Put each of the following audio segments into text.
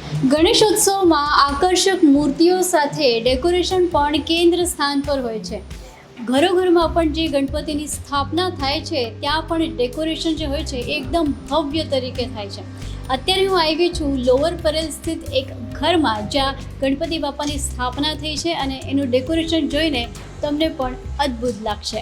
ગણેશોત્સવમાં આકર્ષક મૂર્તિઓ સાથે ડેકોરેશન પણ કેન્દ્ર સ્થાન પર હોય છે. ઘરોઘરમાં પણ જે ગણપતિની સ્થાપના થાય છે ત્યાં પણ ડેકોરેશન જે હોય છે એકદમ ભવ્ય તરીકે થાય છે. અત્યારે હું આવી છું લોઅર પરેલ સ્થિત એક ઘરમાં જ્યાં ગણપતિ બાપાની સ્થાપના થઈ છે અને એનું ડેકોરેશન જોઈને તમને પણ અદ્ભુત લાગશે.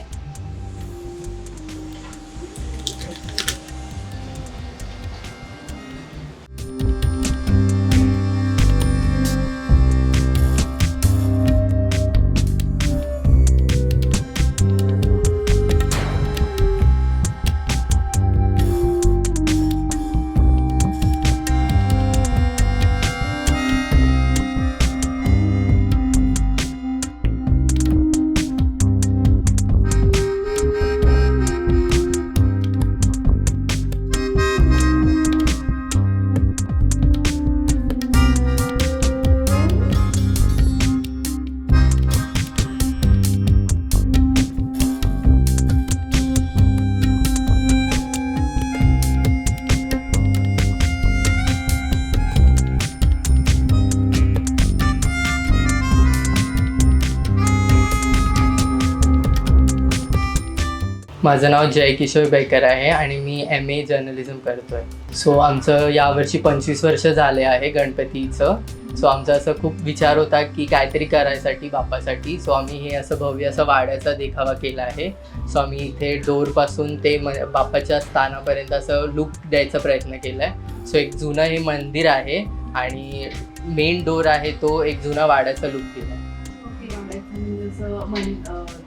माझं नाव जय किशोर बेकर आहे आणि मी MA जर्नलिझम करतोय. सो आमचं यावर्षी 25 वर्ष झाले आहे गणपतीचं. सो आमचा असं खूप विचार होता की काहीतरी करायसाठी बाप्पासाठी. सो आम्ही हे असं भव्य असं वाड्याचा देखावा केला आहे. सो आम्ही इथे डोरपासून ते बाप्पाच्या स्थानापर्यंत असं लुक द्यायचा प्रयत्न केला आहे. सो एक जुनं हे मंदिर आहे आणि मेन डोर आहे तो एक जुना वाड्याचा लुक दिला आहे.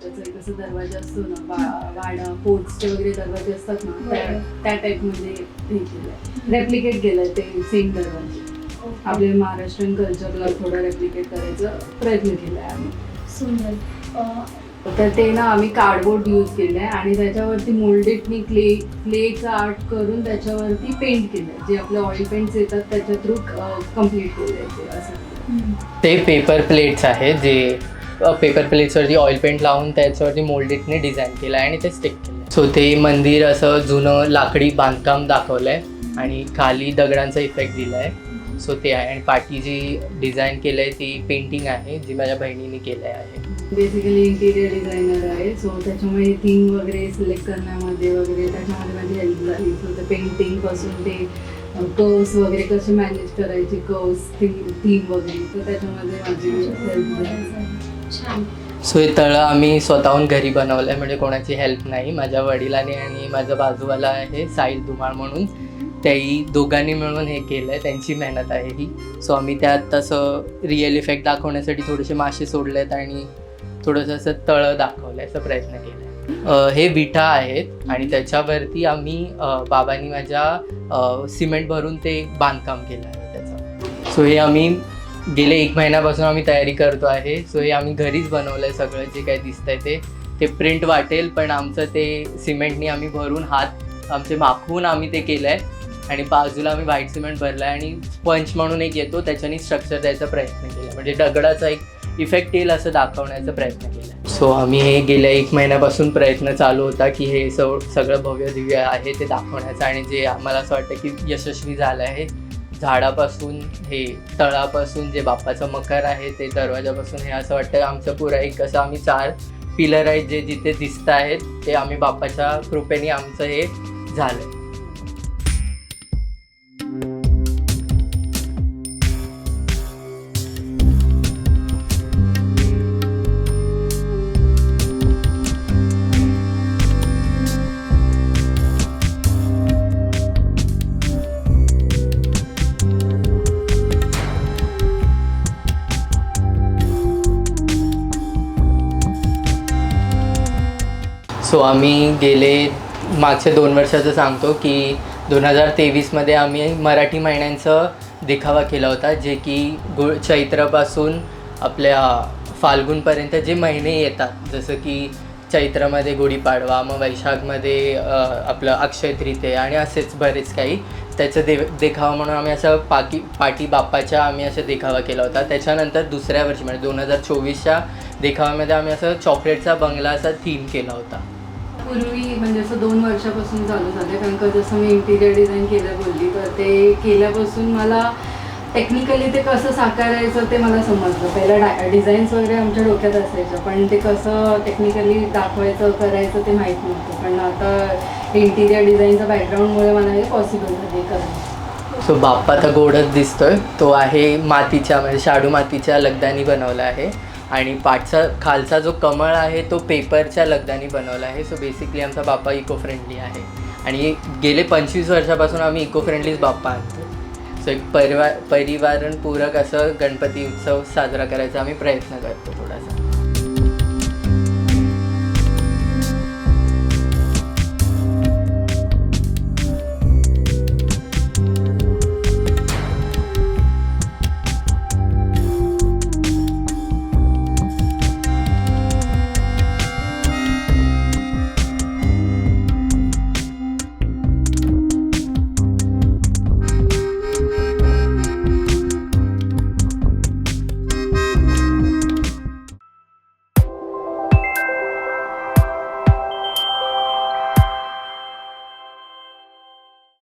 त्याचा कसं दरवाजा असतो ना, वाडा पोर्ट्सचे वगैरे दरवाजे असतात ना, त्या टाईपमध्ये हे केलं, रेप्लिकेट केलं ते सेम दरवाजे. आपल्या महाराष्ट्रीयन कल्चरला थोडं रेप्लिकेट करायचा प्रयत्न केला आहे आम्ही. सुंदर. तर ते ना आम्ही कार्डबोर्ड यूज केलं आहे आणि त्याच्यावरती मोल्डेडनी क्लेचं आर्ट करून त्याच्यावरती पेंट केलं आहे. जे आपले ऑइल पेंट्स येतात त्याच्या थ्रू कम्प्लीट केलं आहे ते असं. ते पेपर प्लेट्स आहेत जे पेपर प्लेट्सवरती ऑइल पेंट लावून त्याच्यावरती मोल्डेडने डिझाईन केलं आहे आणि ते स्टिक केलं. सो ते मंदिर असं जुनं लाकडी बांधकाम दाखवलं आहे आणि खाली दगडांचा इफेक्ट दिला आहे. सो ते आहे आणि पाठी जी डिझाईन केलं आहे ती पेंटिंग आहे जी माझ्या बहिणीने केलं आहे. बेसिकली इंटिरियर डिझायनर आहे. सो त्याच्यामुळे थीम वगैरे सिलेक्ट करण्यामध्ये वगैरे त्याच्यामध्ये माझी हेल्प झाली. सो ते पेंटिंगपासून ते कर्व्स वगैरे कसे मॅनेज करायचे, कर्व्स थीम वगैरे, तर त्याच्यामध्ये माझी हेल्प झाली. सो हे तळं आम्ही स्वतःहून घरी बनवलं आहे, म्हणजे कोणाची हेल्प नाही. माझ्या वडिलांनी आणि माझा बाजूवाला आहे साहिल धुमाळ म्हणून, त्याही दोघांनी मिळून हे केलं आहे. त्यांची मेहनत आहे ही. सो आम्ही त्यात तसं रिअल इफेक्ट दाखवण्यासाठी थोडेसे मासे सोडले आहेत आणि थोडंसं असं तळं दाखवलं आहे, असा प्रयत्न केला आहे. हे विटा आहेत आणि त्याच्यावरती आम्ही बाबांनी माझ्या सिमेंट भरून ते बांधकाम केलं आहे त्याचं. सो हे आम्ही गेले 1 महिन्यापासून आम्ही तयारी करतो आहे. सो हे आम्ही घरीच बनवलं आहे. सगळं जे काही दिसतंय ते प्रिंट वाटेल, पण आमचं ते सिमेंटनी आम्ही भरून हात आमचे माखवून आम्ही ते केलं आहे आणि बाजूला आम्ही व्हाईट सिमेंट भरलं आहे आणि स्पंच म्हणून एक येतो त्याच्याने स्ट्रक्चर द्यायचा प्रयत्न केला, म्हणजे दगडाचा एक इफेक्ट येईल असं दाखवण्याचा प्रयत्न केला. सो आम्ही हे गेल्या 1 महिन्यापासून प्रयत्न चालू होता की हे सगळं भव्य दिव्य आहे ते दाखवण्याचा आणि जे आम्हाला असं वाटतं की यशस्वी झालं आहे. झाडापासून हे तळापासून जे बाप्पाचं मकर आहे ते दरवाजापासून हे असं वाटतं आमचं पुरा एक असं आम्ही 4 पिलर आहेत जे जिथे दिसत आहेत ते आम्ही बाप्पाच्या कृपेने आमचं हे झालं. सो आम्ही गेले मागच्या 2 वर्षाचं सांगतो की 2023मध्ये आम्ही मराठी महिन्यांचं देखावा केला होता, जे की चैत्रापासून आपल्या फाल्गुनपर्यंत जे महिने येतात, जसं की चैत्रामध्ये गुढीपाडवा, मग वैशाखमध्ये आपलं अक्षय तृतीया आणि असेच बरेच काही त्याचं देखावा म्हणून आम्ही असं पाटी बाप्पाच्या आम्ही असं देखावा केला होता. त्याच्यानंतर दुसऱ्या वर्षी म्हणजे 2024च्या देखाव्यामध्ये आम्ही असं चॉकलेटचा बंगला असा थीम केला होता. पूर्वी म्हणजे असं 2 वर्षापासून चालू झालं, कारण का जसं मी इंटिरियर डिझाईन केलं बोलली, तर ते केल्यापासून मला टेक्निकली ते कसं साकारायचं ते मला समजलं. पहिला डिझाईन्स वगैरे आमच्या डोक्यात असायचं, पण ते कसं टेक्निकली दाखवायचं करायचं ते माहीत नव्हतं. पण आता इंटिरियर डिझाईनच्या बॅकग्राऊंडमुळे मला हे पॉसिबल झाले करायचं. सो बाप्पा तर गोडच दिसतोय. तो आहे मातीच्या म्हणजे शाडू मातीच्या लगदानी बनवला आहे आणि पाठचा खालचा जो कमळ आहे तो पेपरच्या लगदानी बनवला आहे. सो बेसिकली आमचा बाप्पा इको फ्रेंडली आहे आणि गेले 25 वर्षापासून आम्ही इको फ्रेंडलीच बाप्पा आणतो. सो एक परिवारणपूरक असं गणपती उत्सव साजरा करायचा आम्ही प्रयत्न करतो थोडासा.